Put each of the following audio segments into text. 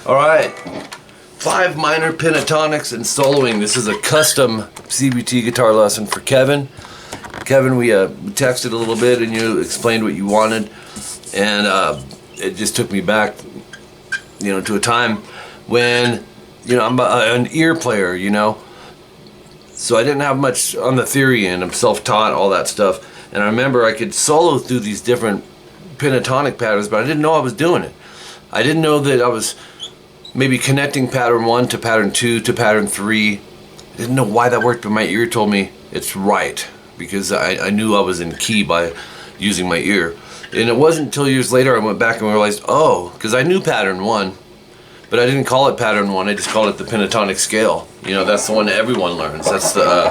Alright, 5 minor pentatonics and soloing. This is a custom CVT guitar lesson for Kevin. Kevin, we texted a little bit and you explained what you wanted, and it just took me back, to a time when, I'm an ear player, so I didn't have much on the theory end. I'm self-taught, all that stuff, and I remember I could solo through these different pentatonic patterns, but I didn't know I was doing it. I didn't know that I was maybe connecting pattern 1 to pattern 2 to pattern 3. I didn't know why that worked, but my ear told me it's right, because I knew I was in key by using my ear. And it wasn't until years later I went back and realized, because I knew pattern 1, but I didn't call it pattern 1, I just called it the pentatonic scale. That's the one that everyone learns. That's the,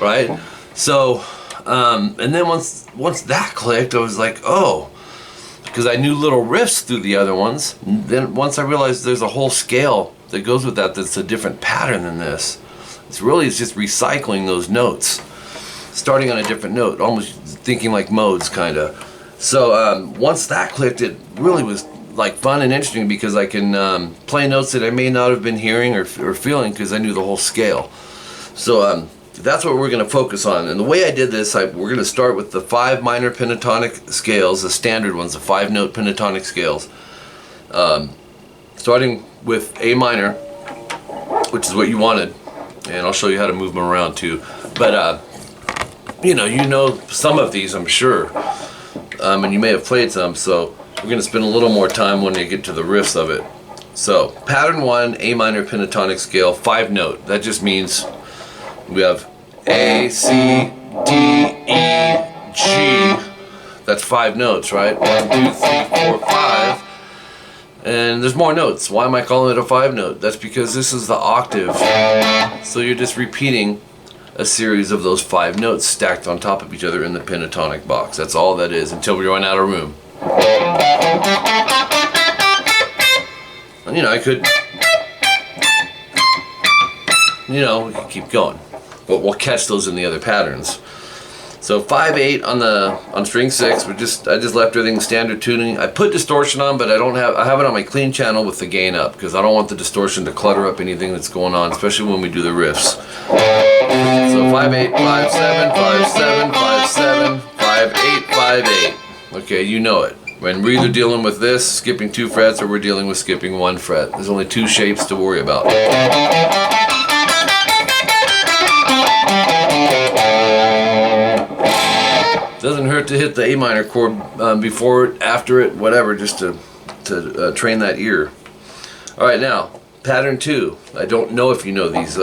right? So, and then once that clicked, I was like, because I knew little riffs through the other ones. And then once I realized there's a whole scale that goes with that's a different pattern than this. It's just recycling those notes, starting on a different note, almost thinking like modes, kind of. So once that clicked, it really was like fun and interesting, because I can play notes that I may not have been hearing or feeling, because I knew the whole scale. So that's what we're going to focus on. And the way I did this, we're going to start with the 5 minor pentatonic scales, the standard ones, the 5-note pentatonic scales. Starting with A minor, which is what you wanted. And I'll show you how to move them around too. But, you know some of these, I'm sure. And you may have played some, so we're going to spend a little more time when we get to the riffs of it. So, pattern 1, A minor pentatonic scale, 5-note. That just means we have A, C, D, E, G. That's 5 notes, right? 1, 2, 3, 4, 5. And there's more notes. Why am I calling it a 5-note? That's because this is the octave. So you're just repeating a series of those 5 notes stacked on top of each other in the pentatonic box. That's all that is, until we run out of room. And I could, we could keep going, but we'll catch those in the other patterns. So 5/8 on string 6. I just left everything standard tuning. I put distortion on, but I have it on my clean channel with the gain up, because I don't want the distortion to clutter up anything that's going on, especially when we do the riffs. So 5/8, 5/7, 5/7, 5/7, 5/8, 5/8. Okay, you know it. When we're either dealing with this, skipping 2 frets, or we're dealing with skipping 1 fret. There's only 2 shapes to worry about. Doesn't hurt to hit the A minor chord before it, after it, whatever, just to train that ear. Alright, now, pattern 2. I don't know if you know these.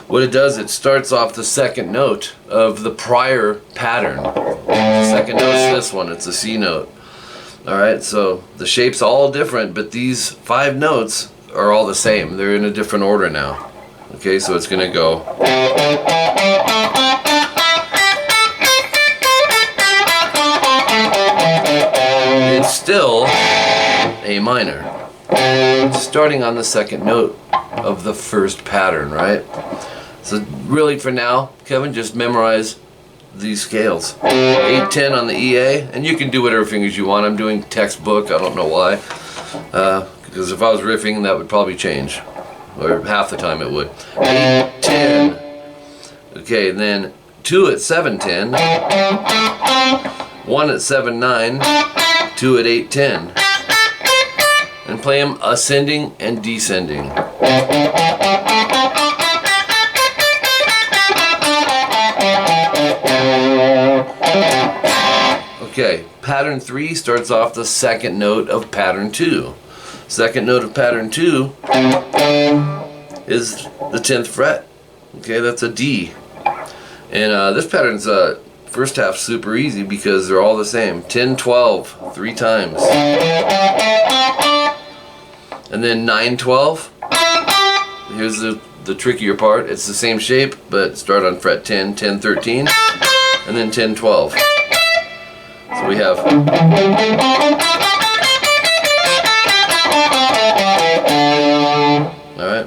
What it does, it starts off the second note of the prior pattern. The second note's this one, it's a C note. Alright, so the shape's all different, but these 5 notes are all the same. They're in a different order now. Okay, so it's going to go. It's still A minor. Starting on the second note of the first pattern, right? So really for now, Kevin, just memorize these scales. 8-10 on the EA, and you can do whatever fingers you want. I'm doing textbook, I don't know why. Because if I was riffing, that would probably change. Or half the time it would. 8-10. Okay, and then 2 at 7-10. 1 at 7-9. 2 at 8-10. And play them ascending and descending. Okay, pattern 3 starts off the second note of pattern 2. Second note of pattern 2 is the 10th fret. Okay, that's a D. And this pattern's first half super easy because they're all the same. 10, 12, 3 times. And then 9, 12. Here's the trickier part. It's the same shape, but start on fret 10, 10, 13, and then 10, 12. So we have. Alright.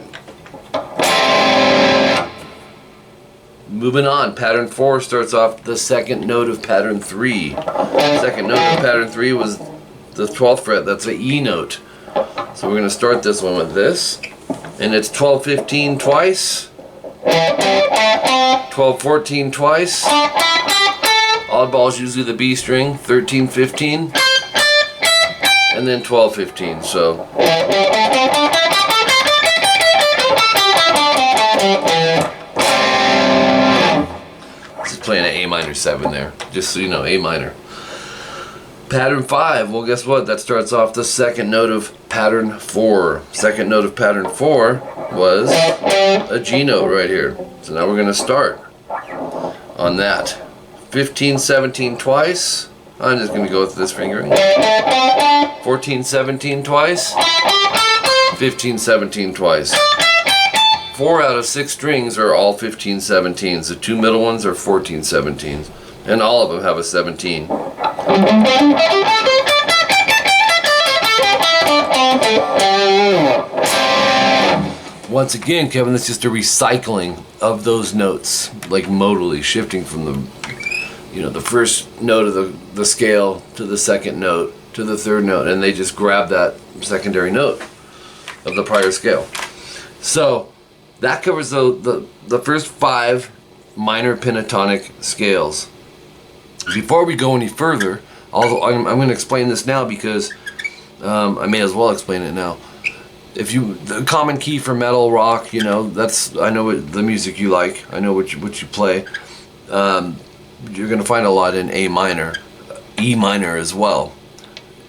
Moving on, pattern 4 starts off the second note of pattern 3. Second note of pattern 3 was the 12th fret, that's an E note. So we're going to start this one with this, and it's 12-15 twice, 12-14 twice, oddball is usually the B string, 13-15, and then 12-15, so. This is playing an A minor 7 there, just so you know, A minor. Pattern 5, well guess what, that starts off the second note of pattern 4. Second note of pattern 4 was a G note right here. So now we're going to start on that. 15-17 twice, I'm just going to go with this fingering. 14-17 twice, 15-17 twice. 4 out of 6 strings are all 15-17s. The 2 middle ones are 14-17s. And all of them have a 17. Once again, Kevin, that's just a recycling of those notes, like modally, shifting from the, you know, the first note of the scale to the second note to the third note, and they just grab that secondary note of the prior scale. So that covers the first 5 minor pentatonic scales. Before we go any further, although I'm going to explain this now because I may as well explain it now. If you, the common key for metal, rock, you know, that's, I know what the music you like, I know what you play. You're going to find a lot in A minor, E minor as well.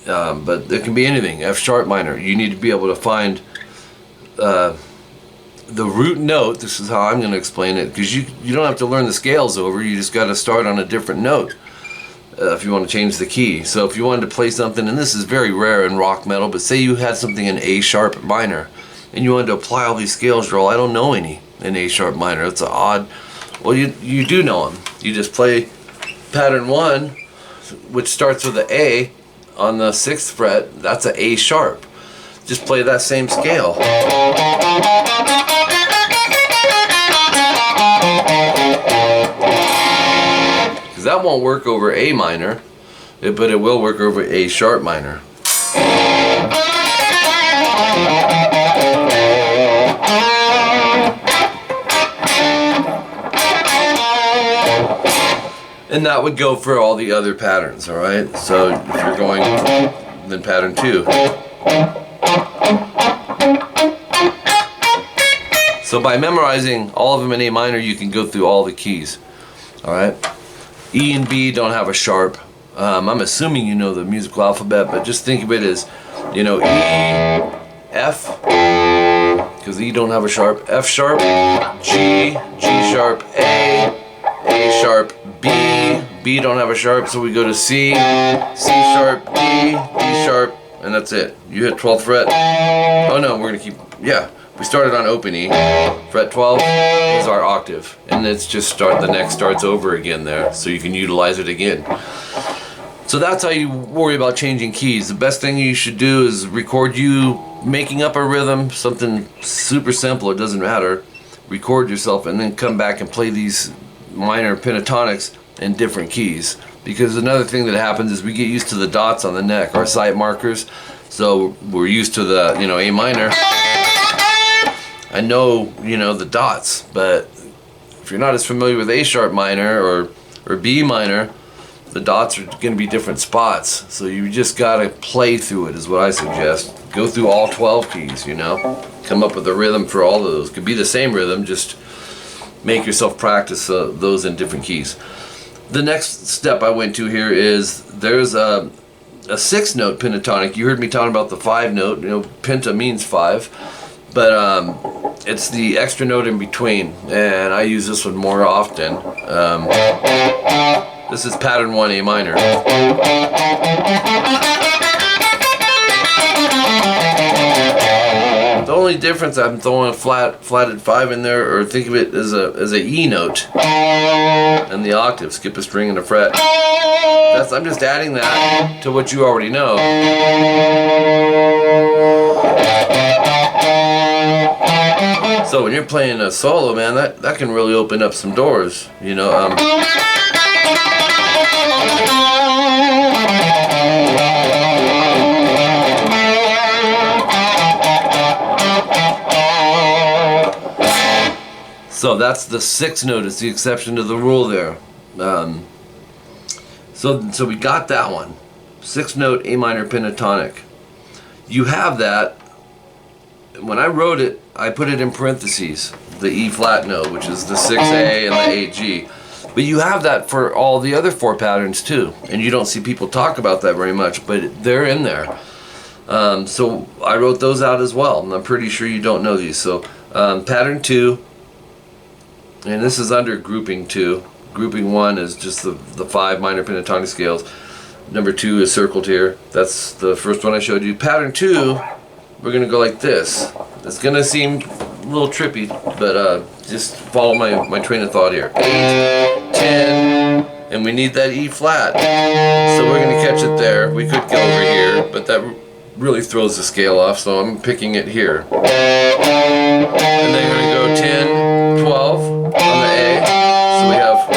But it can be anything, F sharp minor. You need to be able to find the root note. This is how I'm going to explain it, because you don't have to learn the scales over, you just got to start on a different note if you want to change the key. So if you wanted to play something, and this is very rare in rock metal, but say you had something in A sharp minor and you wanted to apply all these scales, I don't know any in A sharp minor. It's an odd, well, you do know them. You just play pattern 1, which starts with an A on the 6th fret. That's an A sharp. Just play that same scale. Because that won't work over A minor, but it will work over A sharp minor. And that would go for all the other patterns, alright? So if you're going, then pattern 2. So by memorizing all of them in A minor, you can go through all the keys. Alright? E and B don't have a sharp. I'm assuming you know the musical alphabet, but just think of it as, you know, E, F, because E don't have a sharp, F sharp, G, G sharp, A sharp, B don't have a sharp, so we go to C, C sharp, D sharp, and that's it. You hit 12th fret. Oh no, we're gonna keep, yeah. We started on open E. Fret 12 is our octave, and it's just the next starts over again there, so you can utilize it again. So that's how you worry about changing keys. The best thing you should do is record you making up a rhythm, something super simple, it doesn't matter. Record yourself and then come back and play these minor pentatonics in different keys. Because another thing that happens is we get used to the dots on the neck, our sight markers. So we're used to the, you know, A minor. I know, you know, the dots, but if you're not as familiar with A sharp minor or B minor, the dots are going to be different spots. So you just got to play through it is what I suggest. Go through all 12 keys, you know. Come up with a rhythm for all of those. Could be the same rhythm, just make yourself practice those in different keys. The next step I went to here is there's a 6-note pentatonic. You heard me talking about the 5-note. You know, penta means 5. But it's the extra note in between, and I use this one more often. This is pattern 1 A minor. The only difference, I'm throwing a flatted 5 in there, or think of it as a E note, and the octave, skip a string and a fret. I'm just adding that to what you already know. So when you're playing a solo, man, that can really open up some doors, you know. So that's the sixth note. It's the exception to the rule there. So we got that one. Sixth note, A minor pentatonic. You have that. When I wrote it, I put it in parentheses, the E flat note, which is the 6A and the 8G. But you have that for all the other four patterns too. And you don't see people talk about that very much, but they're in there. So I wrote those out as well, and I'm pretty sure you don't know these. So pattern 2, and this is under grouping 2. Grouping 1 is just the 5 minor pentatonic scales. Number 2 is circled here. That's the first one I showed you. Pattern 2, we're going to go like this. It's going to seem a little trippy, but just follow my train of thought here. 8, 10, and we need that E flat. So we're going to catch it there. We could go over here, but that really throws the scale off, so I'm picking it here. And then we're going to go 10, 12 on the A. So we have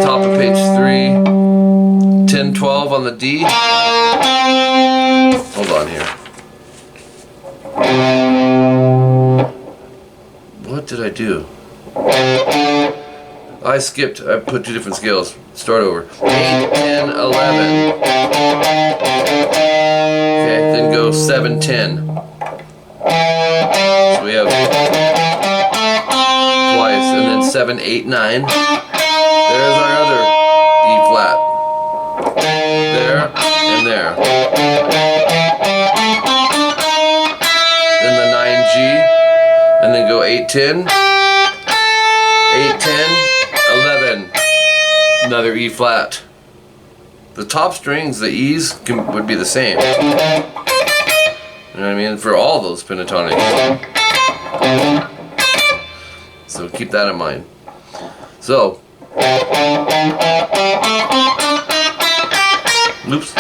top of page 3, 10, 12 on the D. Hold on here. What did I do? I skipped. I put 2 different scales. Start over. 8, 10, 11. Okay, then go 7, 10. So we have twice, and then 7, 8, 9. There's our other E flat. There and there. Then the 9G, and then go 8, 10. 8, 10, 11. Another E flat. The top strings, the E's, would be the same. You know what I mean? For all those pentatonics. So keep that in mind. So, oops.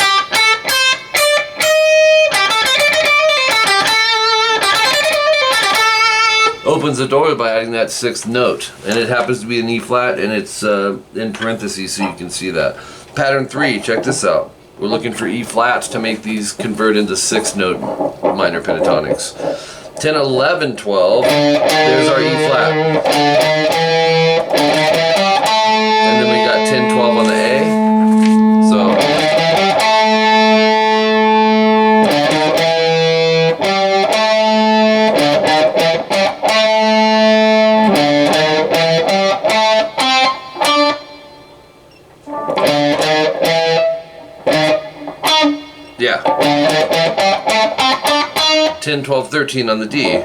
Opens the door by adding that 6th note, and it happens to be an E flat, and it's in parentheses so you can see that. Pattern 3, check this out. We're looking for E flats to make these convert into 6th note minor pentatonics. 10, 11, 12, there's our E flat. And then we got 10, 12 on the A. So yeah. 10, 12, 13 on the D. Okay,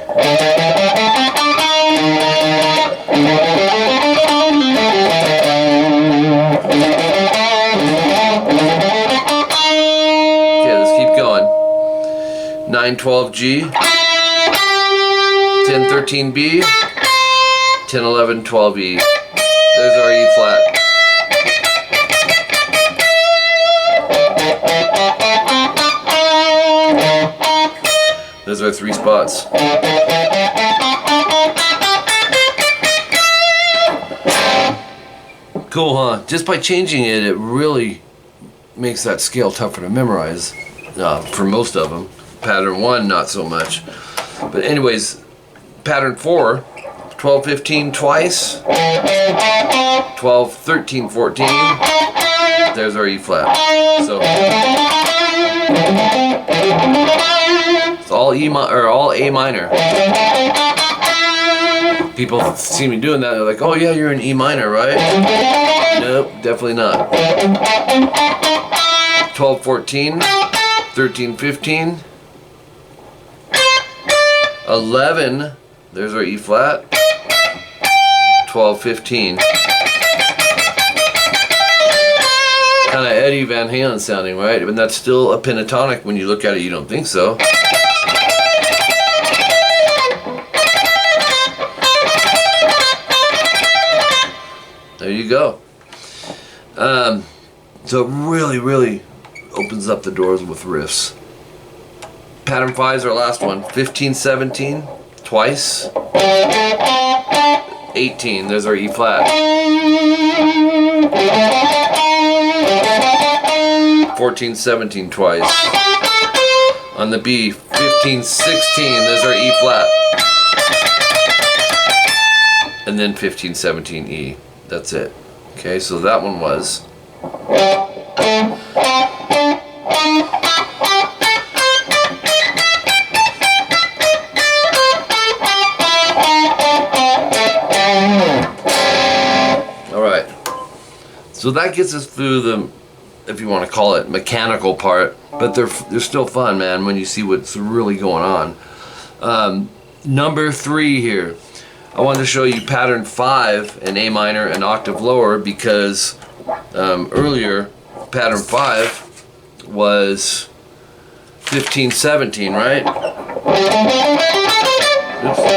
let's keep going. 9, 12 G. 10, 13 B. 10, 11, 12 E. There's our E flat. Those are 3 spots. Cool, huh? Just by changing it, it really makes that scale tougher to memorize for most of them. Pattern 1, not so much. But anyways, pattern 4, 12, 15 twice, 12, 13, 14. There's our E flat. So it's all all A minor. People see me doing that, they're like, oh yeah, you're in E minor, right? Nope, definitely not. 12, 14, 13, 15, 11, there's our E flat, 12, 15. Kind of Eddie Van Halen sounding, right? But that's still a pentatonic. When you look at it, you don't think so. There you go. So it really, really opens up the doors with riffs. pattern 5 is our last one. 15, 17, twice. 18, there's our E flat. 14, 17, twice. On the B, 15, 16, there's our E flat. And then 15, 17, E. That's it. Okay, so that one was. Alright, so that gets us through the, if you want to call it, mechanical part, but they're still fun, man, when you see what's really going on. Number 3 here, I wanted to show you pattern 5 in A minor an octave lower, because earlier pattern 5 was 15, 17, right? Oops.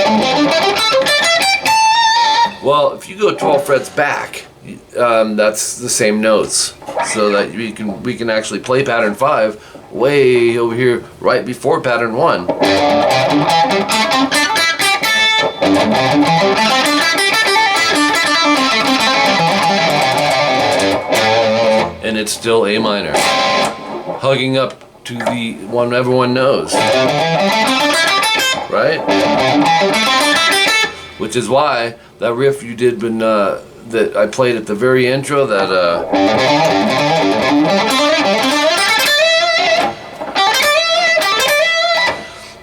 Well, if you go 12 frets back, that's the same notes, so that we can actually play pattern 5 way over here right before pattern 1. And it's still A minor, hugging up to the one everyone knows, right? Which is why that riff you did when that I played at the very intro,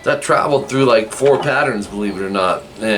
that traveled through like 4 patterns, believe it or not.